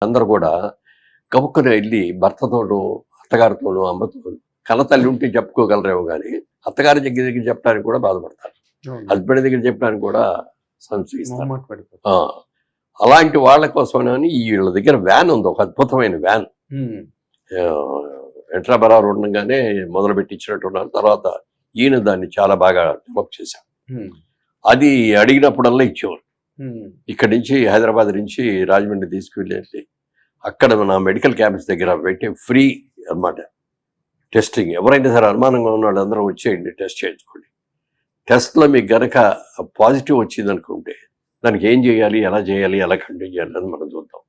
అందరూ కూడా గబుక్కున వెళ్ళి భర్తతోనూ అత్తగారితోనూ అమ్మతో కన్నతల్లి ఉంటే చెప్పుకోగలరేమో కానీ అత్తగారి దగ్గర చెప్పడానికి కూడా బాధపడతారు, హస్బెండ్ దగ్గర చెప్పడానికి కూడా సంశయిస్తారు. అలాంటి వాళ్ళ కోసమని వీళ్ళ దగ్గర వ్యాన్ ఉంది, ఒక అద్భుతమైన వ్యాన్. ఎంట్రాబరారు ఉండగానే మొదలు పెట్టించినట్టున్నారు. తర్వాత ఈయన దాన్ని చాలా బాగా డెవలప్ చేశాం. అది అడిగినప్పుడల్లా ఇచ్చేవారు. ఇక్కడి నుంచి హైదరాబాద్ నుంచి రాజమండ్రి తీసుకువెళ్ళి అక్కడ నా మెడికల్ క్యాంపస్ దగ్గర పెట్టి ఫ్రీ అన్నమాట టెస్టింగ్. ఎవరైనా సరే అనుమానంగా ఉన్న వాళ్ళందరూ వచ్చేయండి, టెస్ట్ చేయించుకోండి. టెస్ట్లో మీకు గనక పాజిటివ్ వచ్చింది అనుకుంటే దానికి ఏం చేయాలి, ఎలా చేయాలి, ఎలా కంటిన్యూ చేయాలి అని మనం చూద్దాం.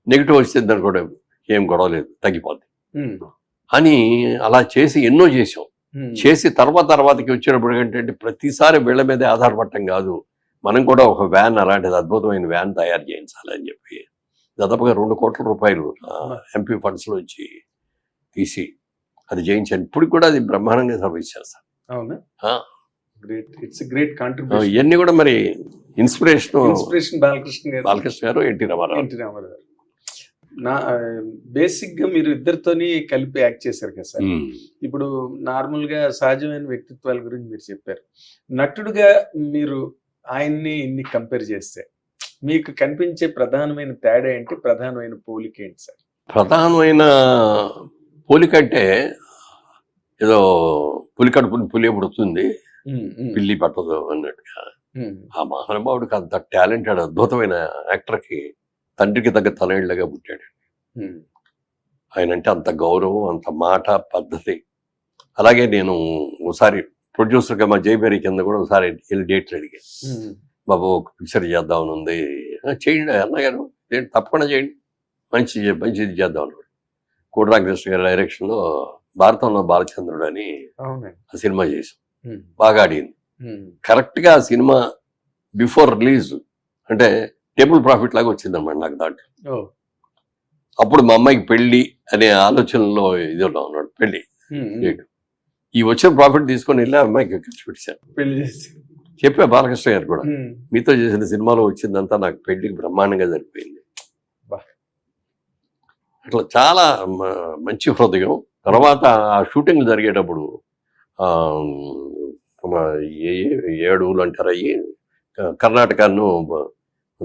నెగిటివ్ వచ్చింది అనుకోండి ఏం గొడవ లేదు, తగ్గిపోద్ది అని అలా చేసి ఎన్నో చేసాం. చేసి తర్వాతకి వచ్చినప్పుడు ఏంటంటే ప్రతిసారి వీళ్ళ మీదే ఆధారపడటం కాదు, మనం కూడా ఒక వ్యాన్, అలాంటిది అద్భుతమైన వ్యాన్ తయారు చేయించాలని చెప్పి దాదాపుగా 2 కోట్ల రూపాయలు ఎంపీ ఫండ్స్లో వచ్చి తీసి అది చేయించాను. ఇప్పుడు కూడా అది బ్రహ్మాండంగా సర్వీస్ చేస్తాను. ఇవన్నీ కూడా మరి ఇన్స్పిరేషన్ బాలకృష్ణ గారు, ఎన్టీ రామారావు. నా బేసిక్ గా మీరు ఇద్దరితోని కలిపి యాక్ట్ చేశారు కదా సార్. ఇప్పుడు నార్మల్ గా సహజమైన వ్యక్తిత్వాల గురించి మీరు చెప్పారు. నటుడుగా మీరు ఆయన్ని ఇన్ని కంపేర్ చేస్తే మీకు కనిపించే ప్రధానమైన తేడా ఏంటి, ప్రధానమైన పోలిక ఏంటి సార్? ప్రధానమైన పోలిక అంటే ఏదో పులికడుపుని పులి పుడుతుంది పిల్లి పట్టదు అన్నట్టుగా. ఆ మహానుభావుడికి అంత టాలెంటెడ్ అద్భుతమైన యాక్టర్కి తండ్రికి తగ్గ తనయుళ్ళగా పుట్టాడు. ఆయన అంటే అంత గౌరవం, అంత మాట, పద్ధతి. అలాగే నేను ఒకసారి ప్రొడ్యూసర్గా మా జైబేరి కింద కూడా ఒకసారి వెళ్ళి డేట్లు అడిగాను. బాబు ఒక పిక్చర్ చేద్దామని ఉంది, చేయండి అన్నగారు, తప్పకుండా చేయండి, మంచిది చేద్దాం అన్నాడు. కోటరామకృష్ణ గారి డైరెక్షన్లో భారతంలో బాలచంద్రుడు అని ఆ సినిమా చేసాం. బాగా ఆడింది. కరెక్ట్గా ఆ సినిమా బిఫోర్ రిలీజ్ అంటే టేబుల్ ప్రాఫిట్ లాగా వచ్చింది అన్నమాట నాకు దాంట్లో. అప్పుడు మా అమ్మాయికి పెళ్లి అనే ఆలోచనలో ఇది ఉన్నాడు, పెళ్లి ఈ వచ్చిన ప్రాఫిట్ తీసుకొని వెళ్ళి అమ్మాయికి ఖర్చు పెట్టాను. పెళ్లి చేసి చెప్పా బాలకృష్ణ గారు కూడా, మీతో చేసిన సినిమాలో వచ్చిందంతా నాకు పెళ్లికి బ్రహ్మాండంగా జరిపోయింది. అట్లా చాలా మంచి హృదయం. తర్వాత ఆ షూటింగ్ జరిగేటప్పుడు 7 ఊళ్ళు అంటారు, అయ్యి కర్ణాటకను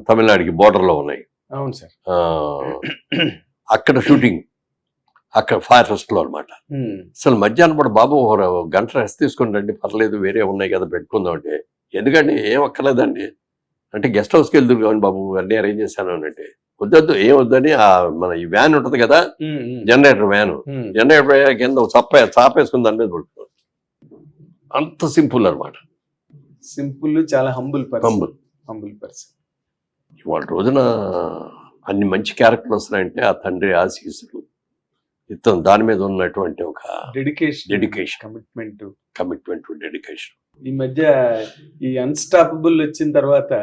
తమిళనాడుకి బోర్డర్లో ఉన్నాయి. అవును సార్. అక్కడ షూటింగ్, అక్కడ ఫారెస్ట్లో అనమాట. అసలు మధ్యాహ్నం కూడా బాబు 1 గంట రెస్ట్ తీసుకుని రండి, పర్లేదు వేరే ఉన్నాయి కదా పెట్టుకుందాం అంటే, ఎందుకంటే ఏం అక్కర్లేదండి అంటే గెస్ట్ హౌస్కి వెళ్తురు కానీ బాబు అన్నీ అరేంజ్ చేశాను అంటే, వద్దొద్దు ఏం వద్దని మన ఈ వ్యాన్ ఉంటుంది కదా, జనరేటర్ వ్యాన్, జనరేటర్ కింద చాపేసుకుని దాని మీద పడుతుంది. అంత సింపుల్ అనమాట. సింపుల్, చాలా హంబుల్ పర్సన్. ఇవాళ రోజున అన్ని మంచి క్యారెక్టర్లు వస్తున్నాయంటే ఆ తండ్రి ఆశీస్సులు, ఇతను దాని మీద ఉన్నటువంటి ఒక డెడికేషన్, కమిట్మెంట్, డెడికేషన్. ఈ మధ్య ఈ అన్స్టాపబుల్ వచ్చిన తర్వాత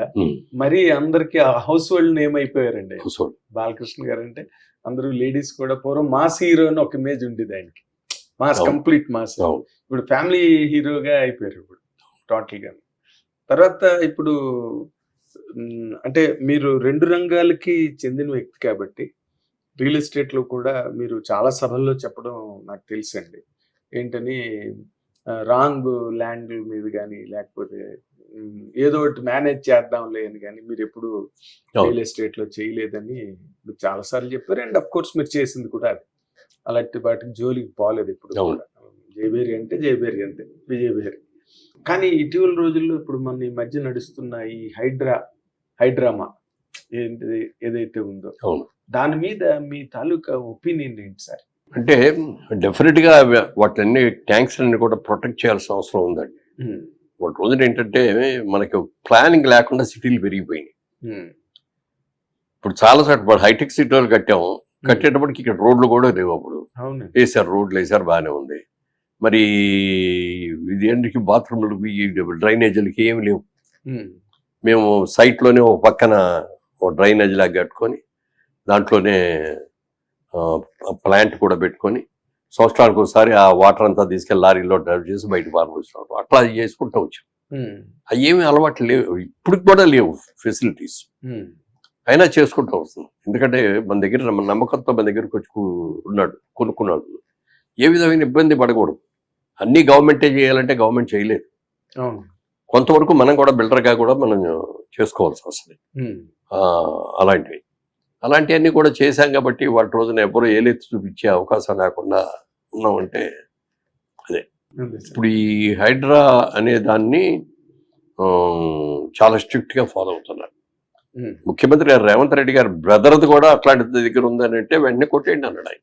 మరి అందరికి హౌస్ హోల్డ్ నేమ్ అయిపోయారండి బాలకృష్ణ గారు. అంటే అందరూ లేడీస్ కూడా పూర్వం మాస్ హీరో అని ఒక ఇమేజ్ ఉండేది ఆయనకి, మాస్, కంప్లీట్ మాస్. ఇప్పుడు ఫ్యామిలీ హీరోగా అయిపోయారు ఇప్పుడు టోటల్ గా. తర్వాత ఇప్పుడు అంటే మీరు 2 రంగాలకి చెందిన వ్యక్తి కాబట్టి రియల్ ఎస్టేట్ లో కూడా మీరు చాలా సభల్లో చెప్పడం నాకు తెలుసండి. ఏంటని రాంగ్ ల్యాండ్ మీద కానీ లేకపోతే ఏదో ఒకటి మేనేజ్ చేద్దాంలే అని కానీ మీరు ఎప్పుడు రియల్ ఎస్టేట్ లో చేయలేదని మీరు చాలాసార్లు చెప్పారు. అండ్ అఫ్ కోర్స్ మీరు చేసింది కూడా అది. అలాంటి వాటికి జోలికి పోలేదు ఇప్పుడు కూడా. జయబేరి అంటే జయబేరి అంతే, విజయబేరి. కానీ ఇటీవల రోజుల్లో ఇప్పుడు మన ఈ మధ్య నడుస్తున్న ఈ హైడ్రామా ఏదైతే ఉందో దాని మీద మీ తాలూకా ఒపీనియన్ ఏంటి సార్? అంటే డెఫినెట్గా వాటిని ట్యాంక్స్ అన్ని కూడా ప్రొటెక్ట్ చేయాల్సిన అవసరం ఉందండి. వాటి రోజున ఏంటంటే మనకి ప్లానింగ్ లేకుండా సిటీలు పెరిగిపోయినాయి. ఇప్పుడు చాలా చోట్ల హైటెక్ సిటీలు కట్టాము, కట్టేటప్పటికి ఇక్కడ రోడ్లు కూడా లేవు. అప్పుడు వేసారు, రోడ్లు వేసారు, బాగానే ఉంది. మరి ఇది ఏంటికి బాత్రూమ్లకు డ్రైనేజీలకి ఏమి లేవు. మేము సైట్లోనే ఒక పక్కన ఒక డ్రైనేజ్ లాగా కట్టుకొని దాంట్లోనే ప్లాంట్ కూడా పెట్టుకొని సంవత్సరానికి ఒకసారి ఆ వాటర్ అంతా తీసుకెళ్ళి లారీలో డ్రైవ్ చేసి బయట పారబోస్తున్నాం. అట్లా చేసుకుంటూ వచ్చాం. అవి ఏమి అలవాట్లు లేవు, ఇప్పుడు కూడా లేవు ఫెసిలిటీస్. అయినా చేసుకుంటూ వస్తుంది. ఎందుకంటే మన దగ్గర నమ్మకంతో మన దగ్గరికి వచ్చి ఉన్నాడు, కొనుక్కున్నాడు. ఏ విధమైన ఇబ్బంది పడకూడదు. అన్నీ గవర్నమెంటే చేయాలంటే గవర్నమెంట్ చేయలేదు. కొంతవరకు మనం కూడా బిల్డర్గా కూడా మనం చేసుకోవాల్సి వస్తుంది. అలాంటివన్నీ కూడా చేశాం కాబట్టి వాటి రోజున ఎవరు ఏలెత్తి చూపించే అవకాశం లేకుండా ఉన్నామంటే అదే. ఇప్పుడు ఈ హైడ్రా అనే దాన్ని చాలా స్ట్రిక్ట్గా ఫాలో అవుతున్నారు. ముఖ్యమంత్రి గారు రేవంత్ రెడ్డి గారు బ్రదర్ది కూడా అట్లాంటి దగ్గర ఉందని అంటే వెంటనే కొట్టేయండి అన్నాడు ఆయన.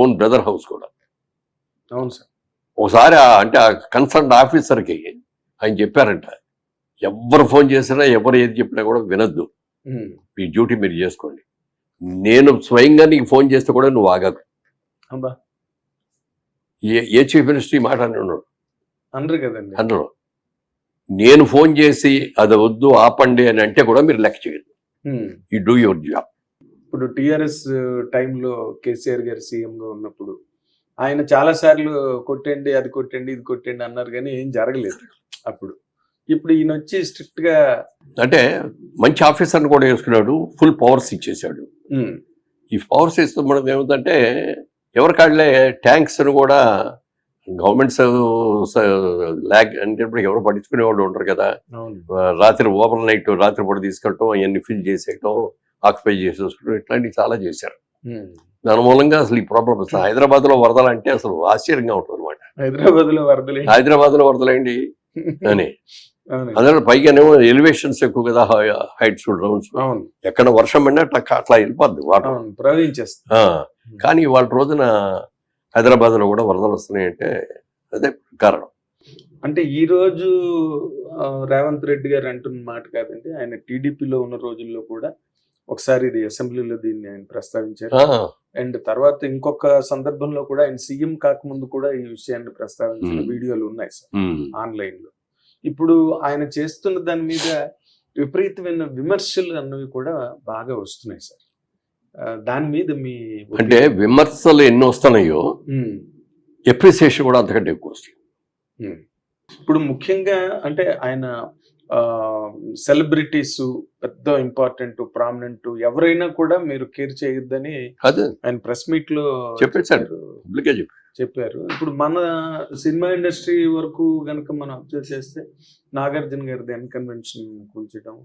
ఓన్ బ్రదర్ హౌస్ కూడా. అవును సార్. ఒకసారి అంటే ఆ కన్సర్న్ ఆఫీసర్కి ఆయన చెప్పారంట, ఎవరు ఫోన్ చేసినా ఎవరు ఏది చెప్పినా కూడా వినొద్దు, మీ డ్యూటీ మీరు చేసుకోండి. నేను స్వయంగా నీకు ఫోన్ చేస్తే కూడా నువ్వు ఆగకు. ఏ చీఫ్ మినిస్టర్ ఈ మాట అన్నాడు అందరూ. నేను ఫోన్ చేసి అది వద్దు ఆపండి అని అంటే కూడా మీరు లెక్క చేయదు. You do your job. ఇప్పుడు టిఆర్ఎస్ టైంలో కేసీఆర్ గారు సీఎంగా ఉన్నప్పుడు ఆయన చాలా సార్లు కొట్టండి, అది కొట్టండి, ఇది కొట్టండి అన్నారు, కానీ ఏం జరగలేదు అప్పుడు. ఇప్పుడు ఈయన వచ్చి స్ట్రిక్ట్ గా అంటే మంచి ఆఫీసర్ని కూడా వేసుకున్నాడు, ఫుల్ పవర్స్ ఇచ్చేసాడు. ఈ పవర్స్ ఇస్తూ మనం ఏమిటంటే ఎవరికాళ్ళే ట్యాంక్స్ కూడా గవర్నమెంట్స్ ల్యాగ్ అంటే ఎవరు పట్టించుకునే వాళ్ళు ఉంటారు కదా. రాత్రి ఓవర్ నైట్ రాత్రి పూట తీసుకెళ్ళటం, అవన్నీ ఫిల్ చేసేయటం, ఆక్యుపై చేసేసుకోవడం, ఇట్లాంటివి చాలా చేశారు. దాని మూలంగా అసలు ఈ ప్రాబ్లం వస్తుంది. హైదరాబాద్ లో వరదలు అంటే అసలు ఆశ్చర్యంగా ఉంటుంది అనమాట. హైదరాబాద్ లో వరదలేండి అని అందులో పైగానేమో ఎలివేషన్స్ ఎక్కువ కదా, హైట్స్ రౌండ్స్, ఎక్కడ వర్షం పడినా అట్లా వెళ్ళిపోద్ది వాటర్ ప్రవహించేస్తుంది. కానీ వాళ్ళ రోజున హైదరాబాద్ లో కూడా వరదలు వస్తున్నాయంటే అదే కారణం. అంటే ఈ రోజు రేవంత్ రెడ్డి గారు అంటున్న మాట కాదండి, ఆయన టీడీపీలో ఉన్న రోజుల్లో కూడా ఒకసారి ఇది అసెంబ్లీలో దీన్ని ఆయన ప్రస్తావించారు. అండ్ తర్వాత ఇంకొక సందర్భంలో కూడా ఆయన సీఎం కాకముందు కూడా ఈ విషయాన్ని ప్రస్తావించిన వీడియోలు ఉన్నాయి సార్ ఆన్లైన్ లో. ఇప్పుడు ఆయన చేస్తున్న దాని మీద విపరీతమైన విమర్శలు అన్నవి కూడా బాగా వస్తున్నాయి సార్. దాని మీద మీ అంటే విమర్శలు ఎన్ని వస్తున్నాయో ఎప్రిసియేషన్ కూడా అంతకంటే ఎక్కువ వస్తుంది. ఇప్పుడు ముఖ్యంగా అంటే ఆయన సెలబ్రిటీస్ పెద్ద ఇంపార్టెంట్ ప్రామినెంట్ ఎవరైనా కూడా మీరు కేర్ చేయొద్దని ఆయన ప్రెస్ మీట్ లో చెప్పారు. ఇప్పుడు మన సినిమా ఇండస్ట్రీ వరకు గనక మనం అబ్జర్వ్ చేస్తే నాగార్జున గారి కన్వెన్షన్ కూల్చడం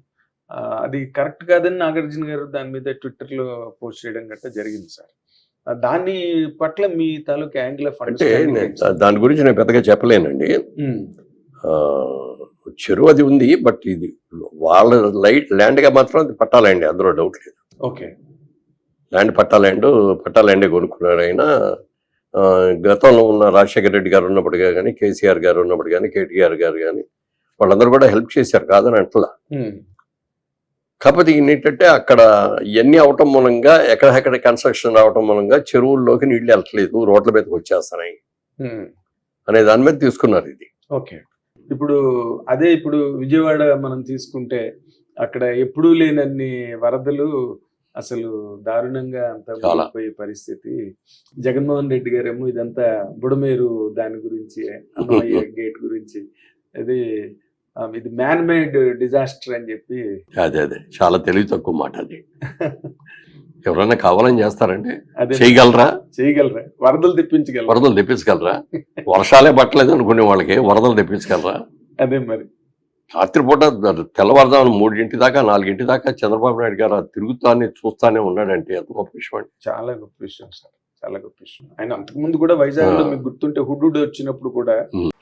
అది కరెక్ట్ కాదని నాగార్జున గారు దాని మీద ట్విట్టర్ లో పోస్ట్ చేయడం గట్రా జరిగింది సార్. దాని పట్ల మీ తాలూకా యాంగిల్ ఆఫ్ అంటే దాని గురించి నేను పెద్దగా చెప్పలేనండి. చెరువు అది ఉంది, బట్ ఇది వాళ్ళ ల్యాండ్ గా మాత్రం అది పట్టా ల్యాండ్, అందులో డౌట్ లేదు. ఓకే, ల్యాండ్ పట్టా ల్యాండే కొనుక్కున్నారు. అయినా గతంలో ఉన్న రాజశేఖర రెడ్డి గారు ఉన్నప్పుడు కానీ, కేసీఆర్ గారు ఉన్నప్పుడు కానీ, కేటీఆర్ గారు కానీ వాళ్ళందరూ కూడా హెల్ప్ చేశారు కాదని అంటలా. కాకపోతే ఏంటంటే అక్కడ ఇవన్నీ అవటం మూలంగా ఎక్కడెక్కడ కన్స్ట్రక్షన్ రావటం మూలంగా చెరువుల్లోకి నీళ్లు వెళ్ళట్లేదు, రోడ్ల మీదకి వచ్చేస్తున్నాయి అనే దాని మీద తీసుకున్నారు ఇది. ఓకే, ఇప్పుడు అదే ఇప్పుడు విజయవాడ మనం తీసుకుంటే అక్కడ ఎప్పుడూ లేనన్ని వరదలు, అసలు దారుణంగా అంతా పోయే పరిస్థితి. జగన్మోహన్ రెడ్డి గారేమో ఇదంతా బుడమేరు దాని గురించి, అన్నమయ్య గేట్ గురించి, ఇది మ్యాన్ మేడ్ డిజాస్టర్ అని చెప్పి. అదే చాలా తెలివి తక్కువ మాట అది. ఎవరైనా కావాలని చేస్తారంటే చేయగలరా? వరదలు తెప్పించగలరా? వర్షాలే పట్టలేదు అనుకునే వాళ్ళకి వరదలు తెప్పించగలరా? అదే మరి రాత్రిపూట తెల్లవారుదామని 3 దాకా 4 దాకా చంద్రబాబు నాయుడు గారు తిరుగుతానే చూస్తానే ఉన్నాడంటే ఎంత గొప్ప విషయం అండి. చాలా గొప్ప విషయం సార్, చాలా గొప్ప విషయం. ఆయన అంతకుముందు కూడా వైజాగ్ లో మీకు గుర్తుంటే హుడ్ వచ్చినప్పుడు కూడా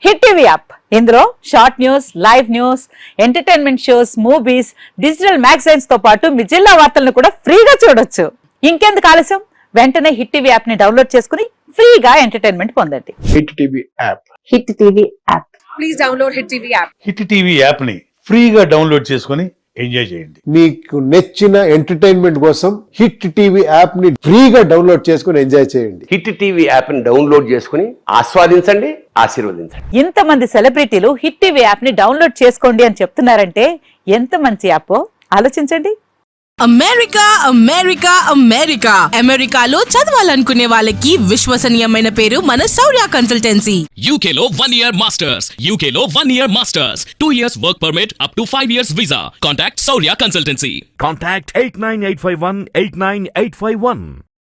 హిట్ టీవీ యాప్, ఇందులో short news, live news, entertainment shows, movies, digital magazines తో పాటు మీ జిల్లా వార్తలను కూడా ఫ్రీగా చూడొచ్చు. ఇంకెందుకు ఆలస్యం, వెంటనే హిట్ టీవీ యాప్ ని డౌన్లోడ్ చేసుకుని ఫ్రీగా ఎంటర్టైన్మెంట్ పొందండి. Hit TV app. Hit TV app. Please download hit TV app. Hit TV app ని ఫ్రీగా డౌన్లోడ్ చేసుకుని ఎంజాయ్ చేయండి. మీకు నచ్చిన ఎంటర్టైన్మెంట్ కోసం హిట్ టీవీ యాప్ ని ఫ్రీగా డౌన్లోడ్ చేసుకుని ఎంజాయ్ చేయండి. హిట్ టీవీ యాప్ ని డౌన్లోడ్ చేసుకుని ఆస్వాదించండి, ఆశీర్వదించండి. ఇంతమంది సెలబ్రిటీలు హిట్ టీవీ యాప్ ని డౌన్లోడ్ చేసుకోండి అని చెప్తున్నారంటే ఎంత మంచి యాప్ ఆలోచించండి. అమెరికా అమెరికా అమెరికా అమెరికాలో చదవాలనుకునే వాళ్ళకి విశ్వసనీయమైన పేరు మన శౌర్య కన్సల్టెన్సీ. UK లో 1 year masters. UK లో 1 year masters. 2 years work permit up to 5 years visa. Contact Saurya Consultancy. Contact 89851 89851.